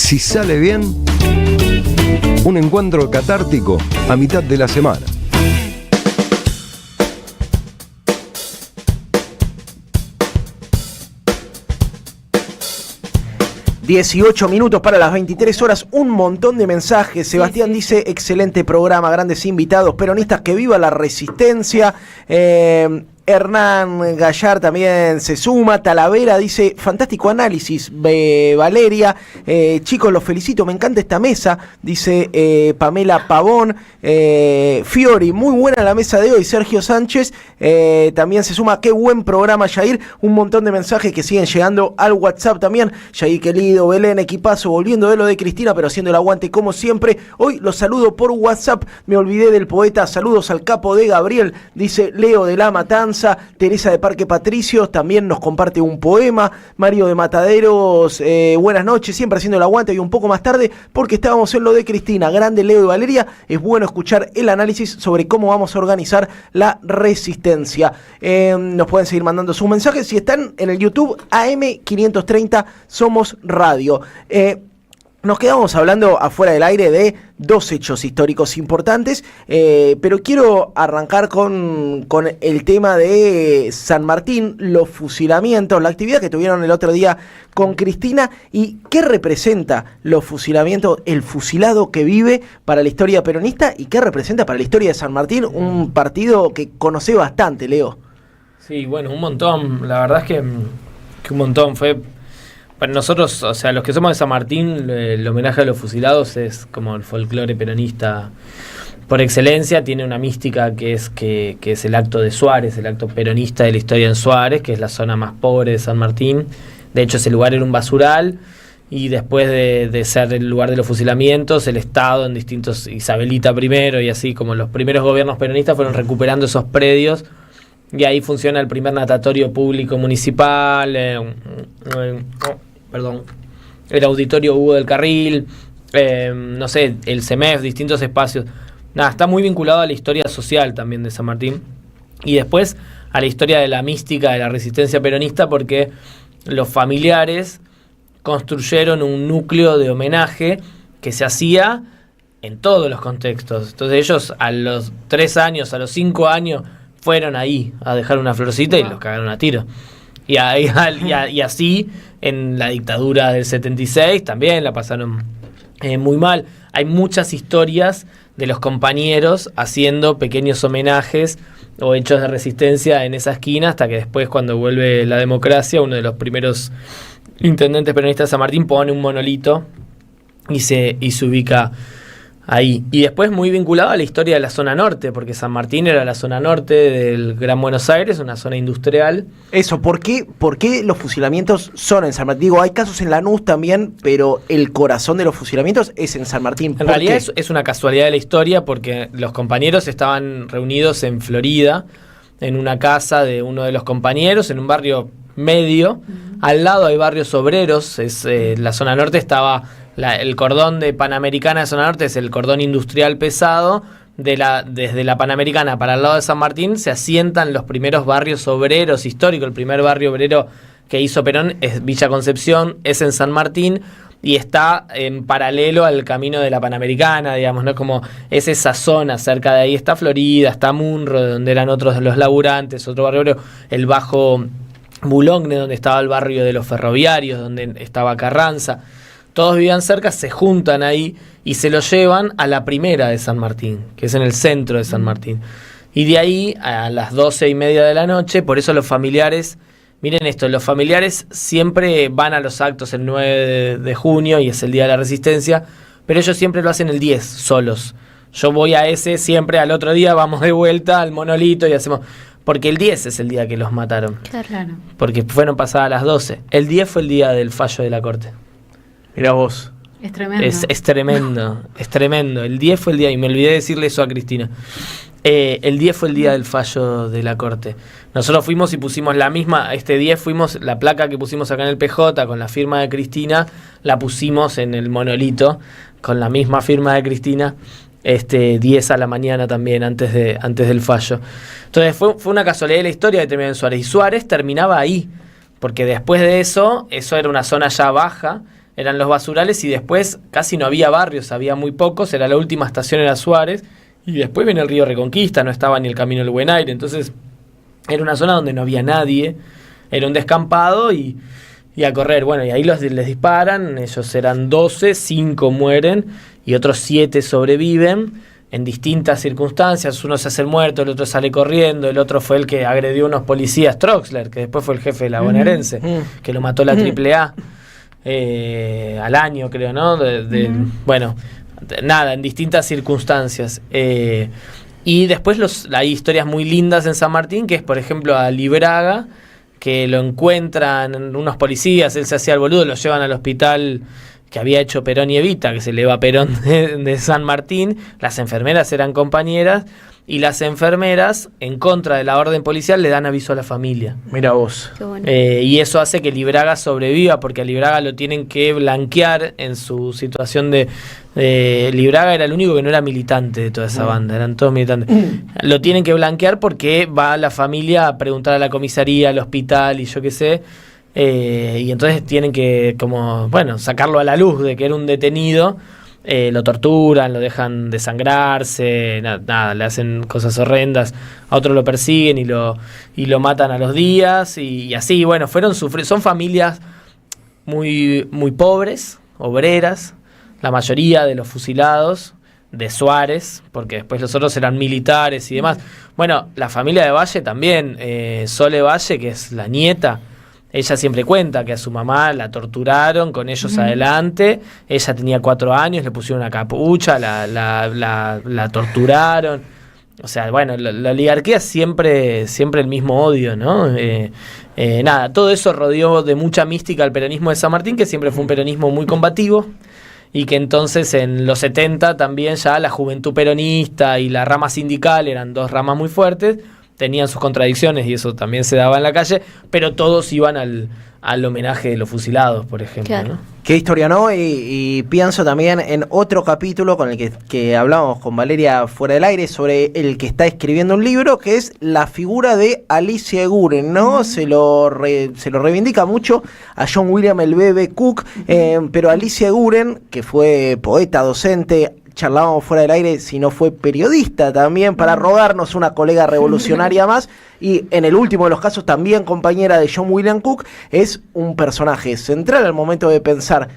si sale bien, un encuentro catártico a mitad de la semana. ...18 para las 23 horas... ...un montón de mensajes... Sebastián dice... ...excelente programa... ...grandes invitados... ...peronistas que viva la resistencia... Hernán Gallar también se suma. Talavera dice, fantástico análisis, Valeria, chicos, los felicito, me encanta esta mesa, dice Pamela Pavón. Fiori, muy buena la mesa de hoy. Sergio Sánchez también se suma, qué buen programa, Yair. Un montón de mensajes que siguen llegando al WhatsApp también. Yair querido, Belén, equipazo, volviendo de lo de Cristina, pero haciendo el aguante como siempre. Hoy los saludo por WhatsApp, me olvidé del poeta, saludos al capo de Gabriel, dice Leo de la Matanza. Teresa de Parque Patricios también nos comparte un poema. Mario de Mataderos, buenas noches, siempre haciendo el aguante y un poco más tarde porque estábamos en lo de Cristina. Grande Leo y Valeria, es bueno escuchar el análisis sobre cómo vamos a organizar la resistencia. Nos pueden seguir mandando sus mensajes si están en el YouTube AM530 Somos Radio. Nos quedamos hablando afuera del aire de dos hechos históricos importantes, pero quiero arrancar con el tema de San Martín, los fusilamientos, la actividad que tuvieron el otro día con Cristina y qué representa los fusilamientos, el fusilado que vive para la historia peronista y qué representa para la historia de San Martín, un partido que conoce bastante, Leo. Sí, bueno, un montón, la verdad es que un montón, fue... Para nosotros, o sea, los que somos de San Martín, el homenaje a los fusilados es como el folclore peronista por excelencia, tiene una mística que es el acto de Suárez, el acto peronista de la historia en Suárez, que es la zona más pobre de San Martín. De hecho, ese lugar era un basural y después de ser el lugar de los fusilamientos, el Estado en distintos, Isabelita primero y así como los primeros gobiernos peronistas fueron recuperando esos predios. Y ahí funciona el primer natatorio público municipal, el auditorio Hugo del Carril, no sé, el CEMEF, distintos espacios. Nada, está muy vinculado a la historia social también de San Martín. Y después a la historia de la mística de la resistencia peronista, porque los familiares construyeron un núcleo de homenaje que se hacía en todos los contextos. Entonces ellos a los 3 años, a los 5 años... fueron ahí a dejar una florcita y los cagaron a tiro. Y así, en la dictadura del 76, también la pasaron muy mal. Hay muchas historias de los compañeros haciendo pequeños homenajes o hechos de resistencia en esa esquina, hasta que después, cuando vuelve la democracia, uno de los primeros intendentes peronistas de San Martín pone un monolito y se ubica ahí. Y después muy vinculado a la historia de la zona norte, porque San Martín era la zona norte del Gran Buenos Aires, una zona industrial. Eso, ¿por qué los fusilamientos son en San Martín? Digo, hay casos en Lanús también, pero el corazón de los fusilamientos es en San Martín. En realidad es una casualidad de la historia, porque los compañeros estaban reunidos en Florida, en una casa de uno de los compañeros, en un barrio medio. Al lado hay barrios obreros, la zona norte estaba... el cordón de Panamericana de zona norte es el cordón industrial pesado. Desde la Panamericana para el lado de San Martín se asientan los primeros barrios obreros históricos. El primer barrio obrero que hizo Perón es Villa Concepción, es en San Martín y está en paralelo al camino de la Panamericana, digamos, ¿no? Como es esa zona, cerca de ahí está Florida, está Munro, donde eran otros de los laburantes, otro barrio obrero, el Bajo Boulogne, donde estaba el barrio de los ferroviarios, donde estaba Carranza. Todos vivían cerca, se juntan ahí y se lo llevan a la primera de San Martín, que es en el centro de San Martín. Y de ahí a las 12:30 de la noche, por eso los familiares, miren esto, los familiares siempre van a los actos el 9 de junio y es el Día de la Resistencia, pero ellos siempre lo hacen el 10, solos. Yo voy a ese, siempre al otro día vamos de vuelta al monolito y hacemos... Porque el 10 es el día que los mataron. Claro. Porque fueron pasadas las 12. El 10 fue el día del fallo de la Corte. Mirá vos. Es tremendo. Es tremendo, es tremendo. El 10 fue el día, y me olvidé decirle eso a Cristina. El 10 fue el día del fallo de la Corte. Nosotros fuimos y pusimos la misma, este 10 fuimos, la placa que pusimos acá en el PJ con la firma de Cristina, la pusimos en el monolito con la misma firma de Cristina, 10 a la mañana también, antes del fallo. Entonces fue una casualidad de la historia que terminó en Suárez. Y Suárez terminaba ahí, porque después de eso era una zona ya baja, eran los basurales, y después casi no había barrios, había muy pocos, era la última estación era Suárez, y después viene el río Reconquista, no estaba ni el Camino del Buen Aire, entonces era una zona donde no había nadie, era un descampado y a correr. Bueno, y ahí les disparan, ellos eran 12, 5 mueren y otros 7 sobreviven en distintas circunstancias. Uno se hace el muerto, el otro sale corriendo, el otro fue el que agredió a unos policías, Troxler, que después fue el jefe de la bonaerense, que lo mató la AAA al año, creo, ¿no? Bueno, nada, en distintas circunstancias. Y después hay historias muy lindas en San Martín, que es, por ejemplo, a Libraga, que lo encuentran unos policías, él se hacía el boludo, lo llevan al hospital que había hecho Perón y Evita, que se eleva Perón de San Martín. Las enfermeras eran compañeras, y las enfermeras, en contra de la orden policial, le dan aviso a la familia. Mira vos. Qué bueno. Y eso hace que Libraga sobreviva, porque a Libraga lo tienen que blanquear en su situación de Libraga era el único que no era militante de toda esa banda, eran todos militantes. Lo tienen que blanquear porque va la familia a preguntar a la comisaría, al hospital y yo qué sé, y entonces tienen que, como, bueno, sacarlo a la luz de que era un detenido. Lo torturan, lo dejan desangrarse, nada, le hacen cosas horrendas, a otro lo persiguen y lo matan a los días, y así, bueno, son familias muy, muy pobres, obreras, la mayoría de los fusilados de Suárez, porque después los otros eran militares y demás. Bueno, la familia de Valle también, Sole Valle, que es la nieta, ella siempre cuenta que a su mamá la torturaron con ellos adelante. Ella tenía 4 años, le pusieron una capucha, la torturaron. O sea, bueno, la oligarquía siempre el mismo odio, ¿no? Nada, todo eso rodeó de mucha mística al peronismo de San Martín, que siempre fue un peronismo muy combativo, y que entonces en los 70 también ya la juventud peronista y la rama sindical eran 2 ramas muy fuertes. Tenían sus contradicciones y eso también se daba en la calle, pero todos iban al homenaje de los fusilados, por ejemplo, Claro. ¿no? Qué historia, ¿no? Y pienso también en otro capítulo con el que hablamos con Valeria fuera del aire, sobre el que está escribiendo un libro, que es la figura de Alicia Eguren, ¿no? Se lo reivindica mucho a John William el Bebe Cook, pero Alicia Eguren, que fue poeta, docente, charlábamos fuera del aire si no fue periodista también, para rogarnos una colega revolucionaria más, y en el último de los casos también compañera de John William Cook. Es un personaje central al momento de pensar,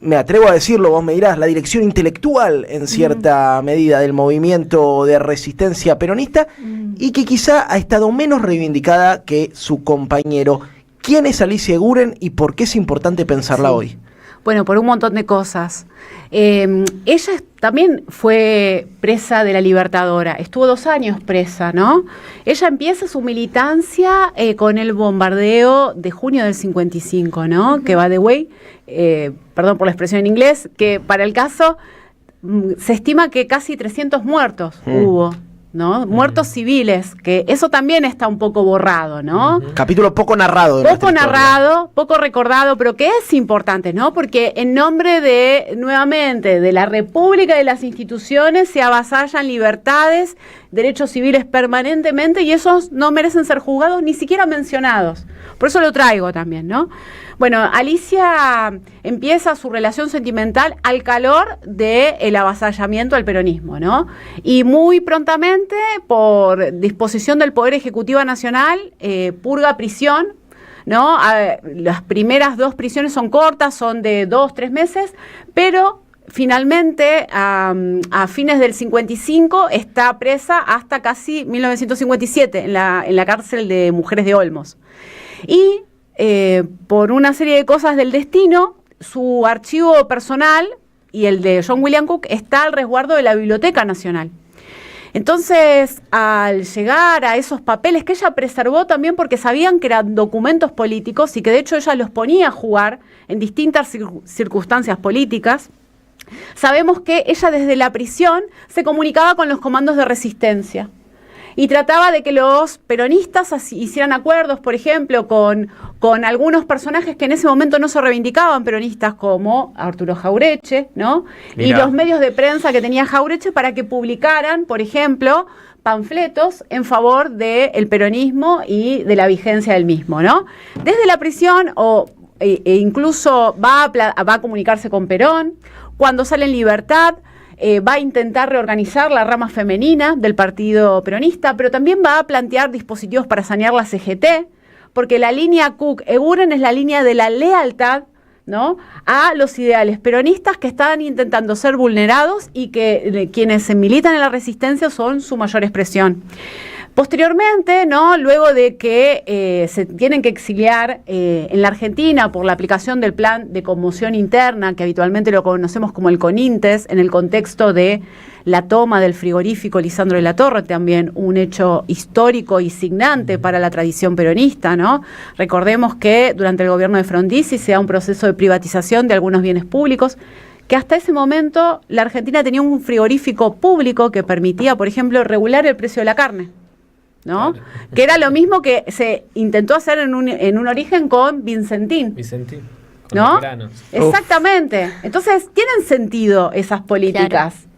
me atrevo a decirlo, vos me dirás, la dirección intelectual en cierta medida del movimiento de resistencia peronista, y que quizá ha estado menos reivindicada que su compañero. ¿Quién es Alicia Eguren y por qué es importante pensarla hoy? Bueno, por un montón de cosas. Ella también fue presa de la Libertadora, estuvo 2 años presa, ¿no? Ella empieza su militancia con el bombardeo de junio del 55, ¿no? Que by the way, perdón por la expresión en inglés, que para el caso se estima que casi 300 muertos hubo, ¿no? Muertos civiles, que eso también está un poco borrado, ¿no? Capítulo poco narrado. Poco narrado, poco recordado, pero que es importante, ¿no? Porque en nombre de, nuevamente, de la República y de las instituciones se avasallan libertades, derechos civiles permanentemente, y esos no merecen ser juzgados ni siquiera mencionados. Por eso lo traigo también, ¿no? Bueno, Alicia empieza su relación sentimental al calor del avasallamiento al peronismo, ¿no? Y muy prontamente, por disposición del Poder Ejecutivo Nacional, purga prisión, ¿no? Las primeras 2 prisiones son cortas, son de 2-3 meses, pero finalmente, a fines del 55, está presa hasta casi 1957 en la cárcel de Mujeres de Olmos. Y por una serie de cosas del destino, su archivo personal y el de John William Cook está al resguardo de la Biblioteca Nacional. Entonces, al llegar a esos papeles que ella preservó también porque sabían que eran documentos políticos y que de hecho ella los ponía a jugar en distintas circunstancias políticas, sabemos que ella desde la prisión se comunicaba con los comandos de resistencia y trataba de que los peronistas hicieran acuerdos, por ejemplo, con algunos personajes que en ese momento no se reivindicaban peronistas, como Arturo Jauretche, ¿no? Mirá. Y los medios de prensa que tenía Jauretche, para que publicaran, por ejemplo, panfletos en favor del peronismo y de la vigencia del mismo, ¿no? Desde la prisión, o e incluso va a comunicarse con Perón. Cuando sale en libertad, va a intentar reorganizar la rama femenina del Partido Peronista, pero también va a plantear dispositivos para sanear la CGT, porque la línea Cook-Eguren es la línea de la lealtad, ¿no?, a los ideales peronistas que estaban intentando ser vulnerados y que quienes se militan en la resistencia son su mayor expresión. Posteriormente, ¿no?, luego de que se tienen que exiliar en la Argentina por la aplicación del plan de conmoción interna, que habitualmente lo conocemos como el CONINTES, en el contexto de la toma del frigorífico Lisandro de la Torre, también un hecho histórico y signante para la tradición peronista, ¿no? Recordemos que durante el gobierno de Frondizi se da un proceso de privatización de algunos bienes públicos, que hasta ese momento la Argentina tenía un frigorífico público que permitía, por ejemplo, regular el precio de la carne, ¿no? Claro. Que era lo mismo que se intentó hacer en un origen con Vicentín. ¿No? Exactamente. Entonces, tienen sentido esas políticas. Claro.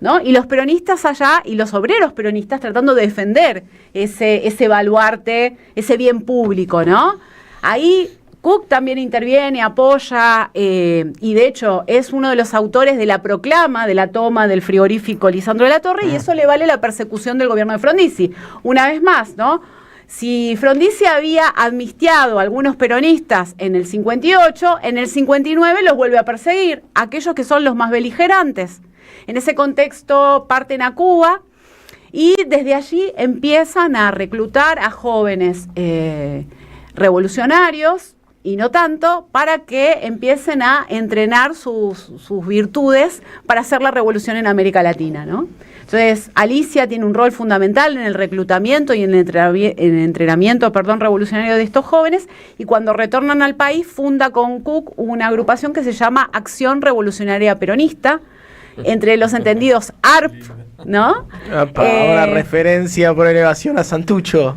¿No? Y los peronistas allá y los obreros peronistas tratando de defender ese baluarte, ese bien público, ¿no? Ahí Cook también interviene, apoya, y de hecho es uno de los autores de la proclama de la toma del frigorífico Lisandro de la Torre, y eso le vale la persecución del gobierno de Frondizi. Una vez más, ¿no? Si Frondizi había amnistiado a algunos peronistas en el 58, en el 59 los vuelve a perseguir, aquellos que son los más beligerantes. En ese contexto parten a Cuba y desde allí empiezan a reclutar a jóvenes revolucionarios, y no tanto, para que empiecen a entrenar sus virtudes para hacer la revolución en América Latina, ¿no? Entonces, Alicia tiene un rol fundamental en el reclutamiento y en el entrenamiento revolucionario de estos jóvenes, y cuando retornan al país funda con Cook una agrupación que se llama Acción Revolucionaria Peronista, entre los entendidos ARP, ¿no? Una referencia por elevación a Santucho.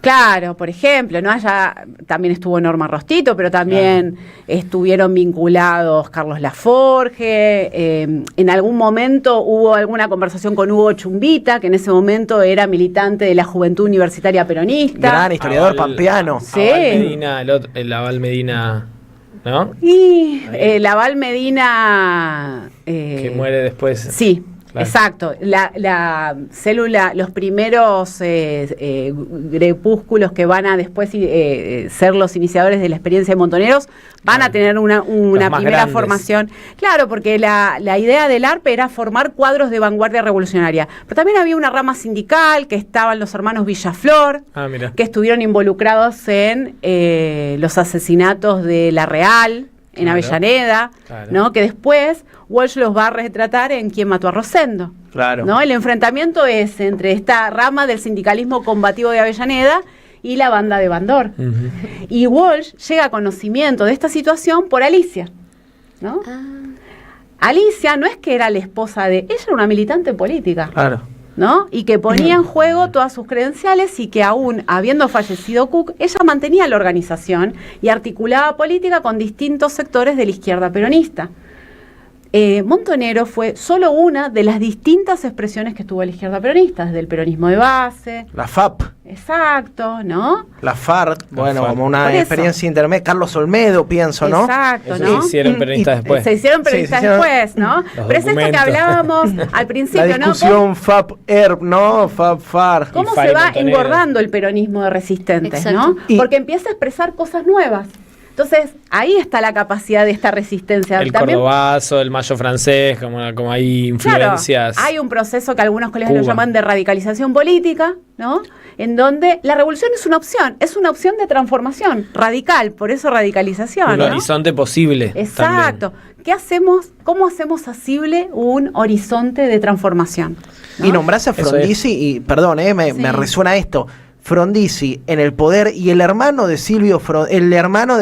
Claro, por ejemplo, ¿no? Allá también estuvo Norma Rostito, pero también estuvieron vinculados Carlos Laforge. En algún momento hubo alguna conversación con Hugo Chumbita, que en ese momento era militante de la Juventud Universitaria Peronista. Gran historiador pampeano. Sí. El Aval Medina, ¿no? Y el Aval Medina... que muere después. Sí. Claro. Exacto, la célula, los primeros grupúsculos que van a después ser los iniciadores de la experiencia de Montoneros van a tener una primera grandes. Formación. Claro, porque la idea del ARP era formar cuadros de vanguardia revolucionaria. Pero también había una rama sindical, que estaban los hermanos Villaflor, que estuvieron involucrados en los asesinatos de La Real, en Avellaneda, ¿no? Que después Walsh los va a retratar en Quién mató a Rosendo. Claro. ¿No? El enfrentamiento es entre esta rama del sindicalismo combativo de Avellaneda y la banda de Bandor. Y Walsh llega a conocimiento de esta situación por Alicia, ¿no? Alicia no es que era la esposa de... Ella era una militante política. Claro. ¿No? Y que ponía en juego todas sus credenciales, y que aún habiendo fallecido Cook, ella mantenía la organización y articulaba política con distintos sectores de la izquierda peronista. Montonero fue solo una de las distintas expresiones que tuvo la izquierda peronista, desde el peronismo de base. La FAP. Exacto, ¿no? La FARC, bueno, como una experiencia intermedia. Carlos Olmedo, pienso, ¿no? Exacto, ¿no? Se hicieron peronistas después. Se hicieron peronistas después, ¿no? Pero es esto que hablábamos al principio, ¿no? La discusión FAP-ERP, ¿no? FAP-FARC. ¿Cómo se va engordando el peronismo de resistentes, ¿no? Porque empieza a expresar cosas nuevas. Entonces, ahí está la capacidad de esta resistencia. El cordobazo, el mayo francés, como hay influencias. Claro, hay un proceso que algunos colegas lo llaman de radicalización política, ¿no? En donde la revolución es una opción de transformación radical, por eso radicalización. Un horizonte posible. Exacto. También. ¿Qué hacemos? ¿Cómo hacemos asible un horizonte de transformación? ¿No? Y nombrás a Frondizi, y perdón, me resuena esto. Frondizi en el poder, y el hermano de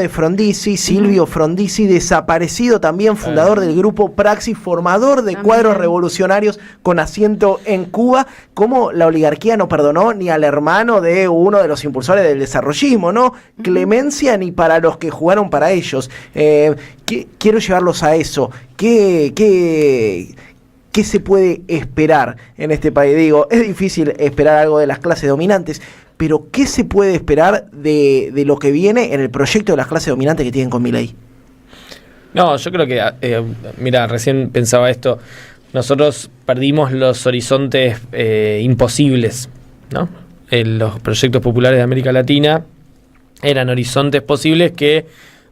Frondizi, Silvio Frondizi, desaparecido también, fundador del grupo Praxis, formador de cuadros revolucionarios con asiento en Cuba. Como la oligarquía no perdonó ni al hermano de uno de los impulsores del desarrollismo, ¿no? Clemencia ni para los que jugaron para ellos. Quiero llevarlos a eso. ¿Qué se puede esperar en este país? Digo, es difícil esperar algo de las clases dominantes, pero ¿qué se puede esperar de lo que viene en el proyecto de las clases dominantes que tienen con Milei? No, yo creo que, mira, recién pensaba esto, nosotros perdimos los horizontes imposibles, ¿no? Los proyectos populares de América Latina eran horizontes posibles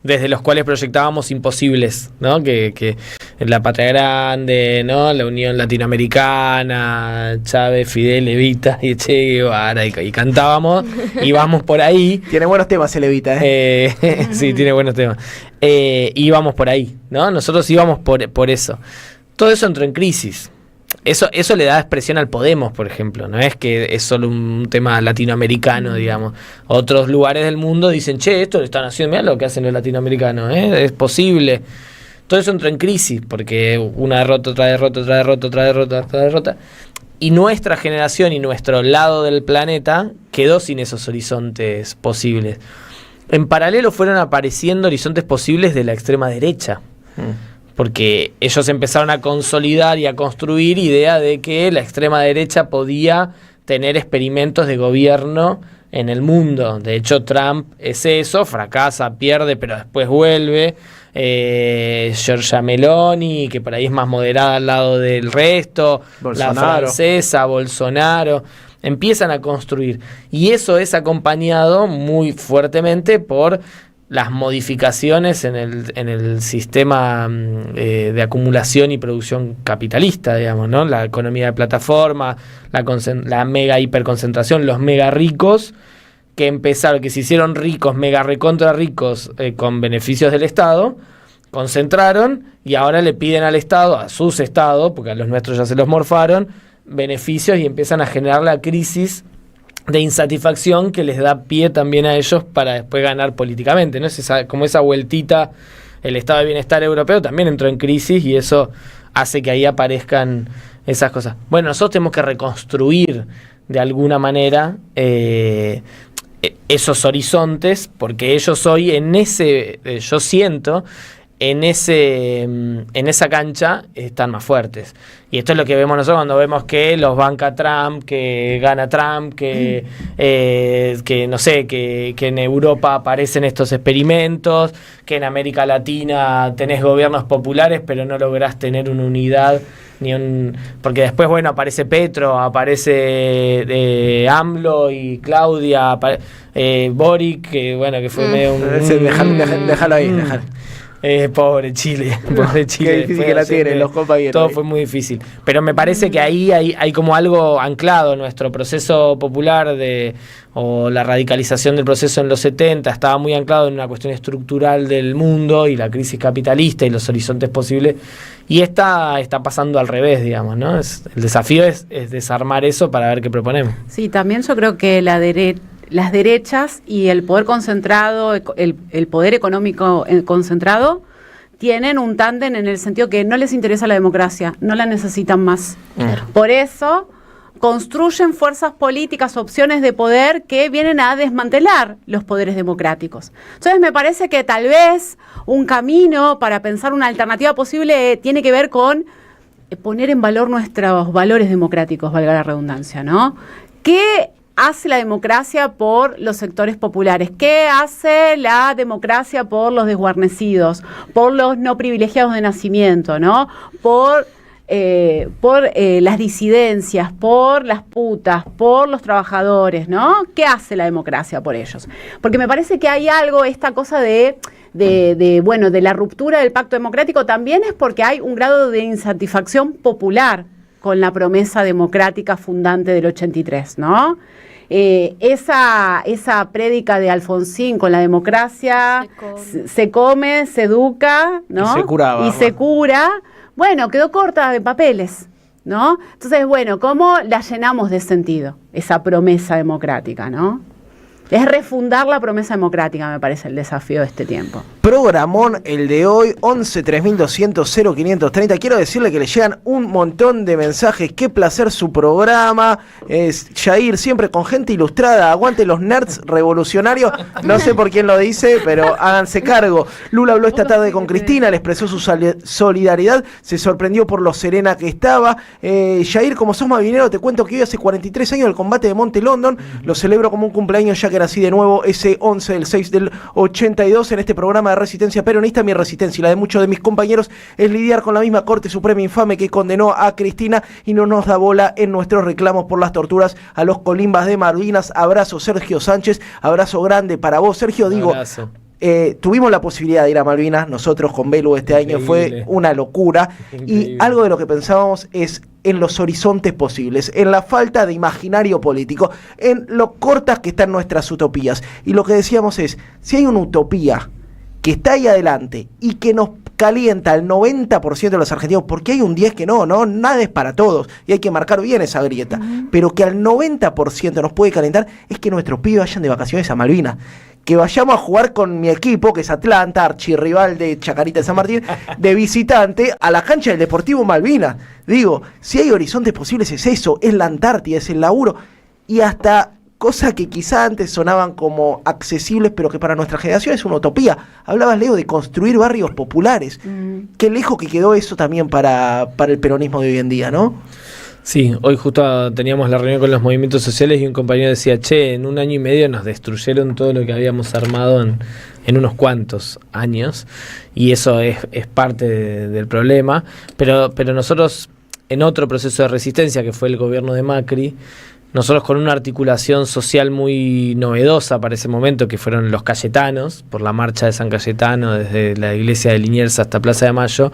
desde los cuales proyectábamos imposibles, ¿no? Que la Patria Grande, ¿no? La Unión Latinoamericana, Chávez, Fidel, Evita y Che Guevara, y cantábamos, íbamos por ahí. Tiene buenos temas el Evita, sí, tiene buenos temas. Íbamos por ahí, ¿no? Nosotros íbamos por eso. Todo eso entró en crisis. Eso le da expresión al Podemos, por ejemplo. No es que es solo un tema latinoamericano, digamos. Otros lugares del mundo dicen, che, esto lo están haciendo, mirá lo que hacen los latinoamericanos, es posible. Todo eso entró en crisis, porque una derrota, otra derrota, otra derrota, otra derrota, otra derrota. Y nuestra generación y nuestro lado del planeta quedó sin esos horizontes posibles. En paralelo fueron apareciendo horizontes posibles de la extrema derecha. Porque ellos empezaron a consolidar y a construir idea de que la extrema derecha podía tener experimentos de gobierno en el mundo. De hecho, Trump es eso, fracasa, pierde, pero después vuelve. Giorgia Meloni, que por ahí es más moderada al lado del resto. Bolsonaro. La francesa, Bolsonaro. Empiezan a construir. Y eso es acompañado muy fuertemente por las modificaciones en el sistema de acumulación y producción capitalista, digamos, ¿no? La economía de plataforma, la mega hiperconcentración, los mega ricos que se hicieron ricos, mega recontra ricos con beneficios del Estado, concentraron y ahora le piden al Estado, a sus estados, porque a los nuestros ya se los morfaron, beneficios y empiezan a generar la crisis de insatisfacción que les da pie también a ellos para después ganar políticamente, ¿no? Como esa vueltita, el estado de bienestar europeo también entró en crisis y eso hace que ahí aparezcan esas cosas. Bueno, nosotros tenemos que reconstruir de alguna manera esos horizontes, porque ellos hoy yo siento, en esa cancha están más fuertes. Y esto es lo que vemos nosotros cuando vemos que los banca Trump, que gana Trump, que no sé, que en Europa aparecen estos experimentos, que en América Latina tenés gobiernos populares, pero no lográs tener una unidad, porque después, bueno, aparece Petro, aparece AMLO y Claudia, Boric, que bueno, que fue medio Déjalo ahí, déjalo. Pobre Chile, pobre Chile. Qué difícil que la tienen los compañeros. Todo fue muy difícil. Pero me parece que ahí hay como algo anclado. Nuestro proceso popular o la radicalización del proceso en los 70 estaba muy anclado en una cuestión estructural del mundo y la crisis capitalista y los horizontes posibles. Y está pasando al revés, digamos, ¿no? El desafío es desarmar eso para ver qué proponemos. Sí, también yo creo que las derechas y el poder concentrado, el poder económico concentrado, tienen un tándem en el sentido que no les interesa la democracia, no la necesitan más. Por eso construyen fuerzas políticas, opciones de poder que vienen a desmantelar los poderes democráticos. Entonces me parece que tal vez un camino para pensar una alternativa posible tiene que ver con poner en valor nuestros valores democráticos, valga la redundancia, ¿no? ¿Qué hace la democracia por los sectores populares? ¿Qué hace la democracia por los desguarnecidos, por los no privilegiados de nacimiento, ¿no? Por las disidencias, por las putas, por los trabajadores, ¿no? ¿Qué hace la democracia por ellos? Porque me parece que hay algo, esta cosa de la ruptura del pacto democrático también es porque hay un grado de insatisfacción popular con la promesa democrática fundante del 83, ¿no? Esa prédica de Alfonsín con la democracia se come, se educa, ¿no? Y se cura. Bueno, quedó corta de papeles, ¿no? Entonces, bueno, ¿cómo la llenamos de sentido, esa promesa democrática, ¿no? Es refundar la promesa democrática, me parece, el desafío de este tiempo. Programón el de hoy, 11 3200 0530. Quiero decirle que le llegan un montón de mensajes. Qué placer su programa. Es Jair, siempre con gente ilustrada. Aguante los nerds revolucionarios. No sé por quién lo dice, pero háganse cargo. Lula habló esta tarde con Cristina, le expresó su solidaridad. Se sorprendió por lo serena que estaba. Jair, como sos malvinero, te cuento que hoy hace 43 años del combate de Monte London. Lo celebro como un cumpleaños, ya que nací de nuevo ese 11 del 6 del 82 en este programa de resistencia peronista. Mi resistencia y la de muchos de mis compañeros es lidiar con la misma Corte Suprema infame que condenó a Cristina y no nos da bola en nuestros reclamos por las torturas a los colimbas de Malvinas. Abrazo, Sergio Sánchez, abrazo grande para vos, Sergio. Digo, tuvimos la posibilidad de ir a Malvinas nosotros con Belu este año, fue una locura. Y algo de lo que pensábamos es en los horizontes posibles, en la falta de imaginario político, en lo cortas que están nuestras utopías. Y lo que decíamos es, si hay una utopía que está ahí adelante y que nos calienta al 90% de los argentinos, porque hay un 10% que no, nada es para todos y hay que marcar bien esa grieta, pero que al 90% nos puede calentar, es que nuestros pibes vayan de vacaciones a Malvinas, que vayamos a jugar con mi equipo, que es Atlanta, archirrival de Chacarita de San Martín, de visitante a la cancha del Deportivo Malvinas. Digo, si hay horizontes posibles es eso, es la Antártida, es el laburo, y hasta cosas que quizá antes sonaban como accesibles, pero que para nuestra generación es una utopía. Hablabas, Leo, de construir barrios populares. Qué lejos que quedó eso también para el peronismo de hoy en día, ¿no? Sí, hoy justo teníamos la reunión con los movimientos sociales y un compañero decía, en 1 año y medio nos destruyeron todo lo que habíamos armado en unos cuantos años, y eso es parte del problema, pero nosotros en otro proceso de resistencia que fue el gobierno de Macri, nosotros con una articulación social muy novedosa para ese momento, que fueron los Cayetanos, por la marcha de San Cayetano desde la iglesia de Liniers hasta Plaza de Mayo,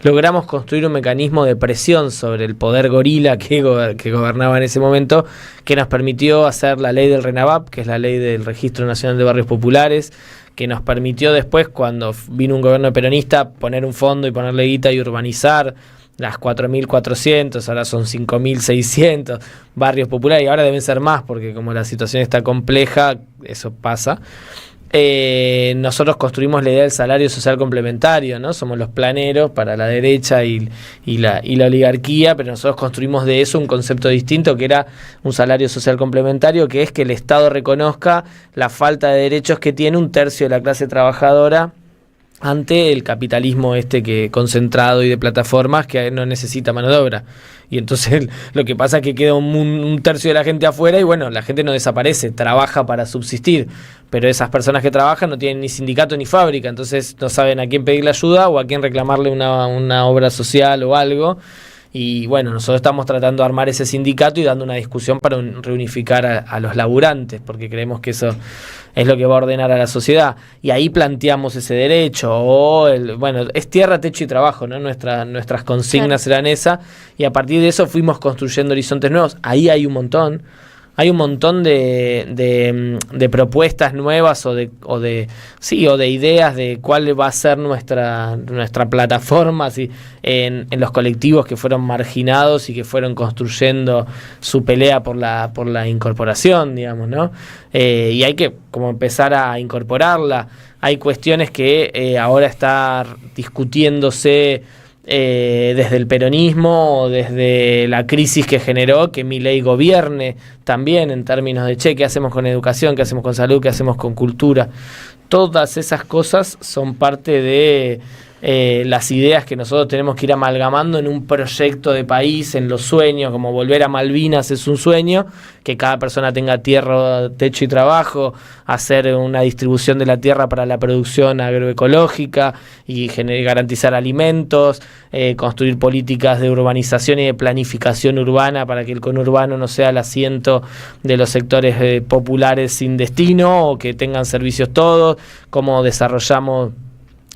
logramos construir un mecanismo de presión sobre el poder gorila que gobernaba en ese momento, que nos permitió hacer la ley del RENAVAP, que es la ley del Registro Nacional de Barrios Populares, que nos permitió después, cuando vino un gobierno peronista, poner un fondo y ponerle guita y urbanizar las 4.400, ahora son 5.600 barrios populares, y ahora deben ser más, porque como la situación está compleja, eso pasa. Nosotros construimos la idea del salario social complementario, ¿no? Somos los planeros para la derecha y la oligarquía, pero nosotros construimos de eso un concepto distinto, que era un salario social complementario, que es que el Estado reconozca la falta de derechos que tiene un tercio de la clase trabajadora ante el capitalismo que concentrado y de plataformas que no necesita mano de obra. Y entonces lo que pasa es que queda un tercio de la gente afuera y bueno, la gente no desaparece, trabaja para subsistir, pero esas personas que trabajan no tienen ni sindicato ni fábrica, entonces no saben a quién pedirle ayuda o a quién reclamarle una obra social o algo. Y bueno, nosotros estamos tratando de armar ese sindicato y dando una discusión para reunificar a los laburantes, porque creemos que eso es lo que va a ordenar a la sociedad. Y ahí planteamos ese derecho, es tierra, techo y trabajo, ¿no? Nuestras consignas eran esas, y a partir de eso fuimos construyendo horizontes nuevos. Ahí hay un montón de propuestas nuevas o de ideas de cuál va a ser nuestra plataforma en los colectivos que fueron marginados y que fueron construyendo su pelea por la incorporación, digamos, ¿no? Y hay que como empezar a incorporarla. Hay cuestiones que ahora está discutiéndose desde el peronismo o desde la crisis que generó que Milei gobierne también en términos de qué hacemos con educación, qué hacemos con salud, qué hacemos con cultura. Todas esas cosas son parte de las ideas que nosotros tenemos que ir amalgamando en un proyecto de país, en los sueños, como volver a Malvinas es un sueño, que cada persona tenga tierra, techo y trabajo, hacer una distribución de la tierra para la producción agroecológica y garantizar alimentos, construir políticas de urbanización y de planificación urbana para que el conurbano no sea el asiento de los sectores populares sin destino o que tengan servicios todos, cómo desarrollamos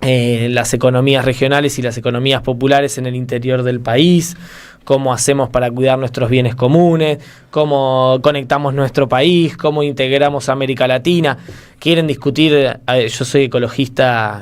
las economías regionales y las economías populares en el interior del país, cómo hacemos para cuidar nuestros bienes comunes, cómo conectamos nuestro país, cómo integramos a América Latina. Quieren discutir, yo soy ecologista,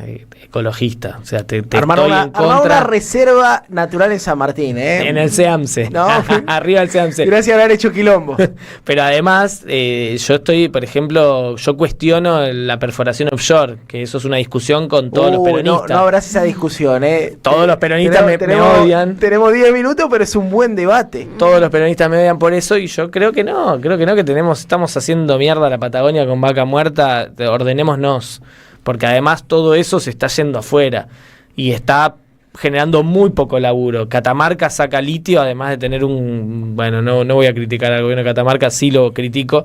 o sea, te Armar estoy en una contra. reserva natural en San Martín, ¿eh? En el SEAMSE, No. arriba del SEAMSE. Gracias por haber hecho quilombo. Pero además, yo estoy, por ejemplo, yo cuestiono la perforación offshore, que eso es una discusión con todos los peronistas. No habrás esa discusión, ¿eh? Todos los peronistas me odian. Tenemos 10 minutos, pero es un buen debate. Todos los peronistas me odian por eso y yo creo que no, que estamos haciendo mierda a la Patagonia con vaca muerta, ordenémonos, porque además todo eso se está yendo afuera y está generando muy poco laburo. Catamarca saca litio, además de tener no voy a criticar al gobierno de Catamarca, sí lo critico,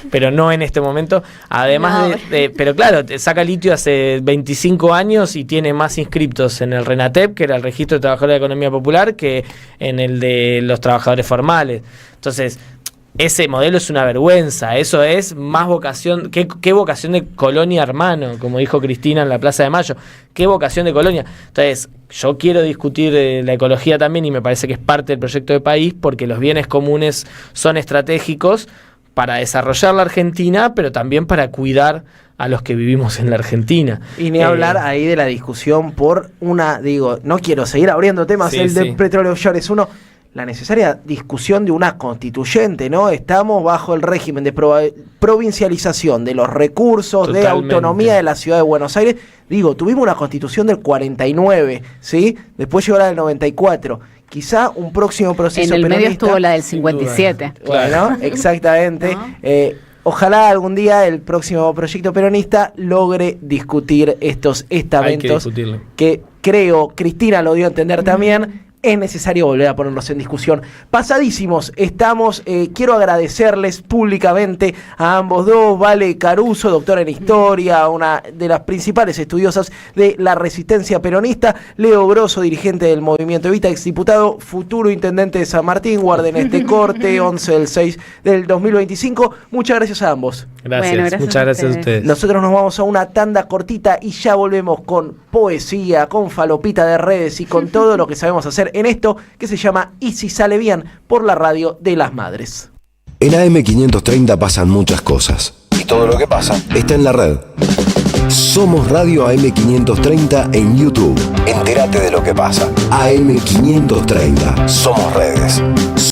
pero no en este momento. Además pero claro, saca litio hace 25 años y tiene más inscriptos en el RENATEP, que era el Registro de Trabajadores de la Economía Popular, que en el de los trabajadores formales. Entonces, ese modelo es una vergüenza, eso es más vocación, ¿qué vocación de colonia, hermano? Como dijo Cristina en la Plaza de Mayo, ¿qué vocación de colonia? Entonces, yo quiero discutir la ecología también y me parece que es parte del proyecto de país porque los bienes comunes son estratégicos para desarrollar la Argentina, pero también para cuidar a los que vivimos en la Argentina. Y ni hablar ahí de la discusión por no quiero seguir abriendo temas, del petróleo offshore es uno... La necesaria discusión de una constituyente, ¿no? Estamos bajo el régimen de provincialización de los recursos, totalmente, de autonomía de la ciudad de Buenos Aires. Tuvimos una constitución del 49, ¿sí? Después llegó la del 94. Quizá un próximo proceso en el peronista, medio estuvo la del 57. Bueno, exactamente. ¿No? Ojalá algún día el próximo proyecto peronista logre discutir estos estamentos que creo, Cristina lo dio a entender también. Es necesario volver a ponerlos en discusión. Pasadísimos estamos. Quiero agradecerles públicamente a ambos dos. Vale Caruso, doctora en Historia, una de las principales estudiosas de la resistencia peronista. Leo Grosso, dirigente del Movimiento Evita, exdiputado, futuro intendente de San Martín, guarden este corte, 11 del 6 del 2025. Muchas gracias a ambos. Gracias, muchas gracias a ustedes. Nosotros nos vamos a una tanda cortita y ya volvemos con poesía, con falopita de redes y con todo lo que sabemos hacer en esto que se llama Y si sale bien por la radio de las madres. En AM530 pasan muchas cosas y todo lo que pasa está en la red. Somos Radio AM530 en YouTube. Entérate de lo que pasa. AM530. Somos redes.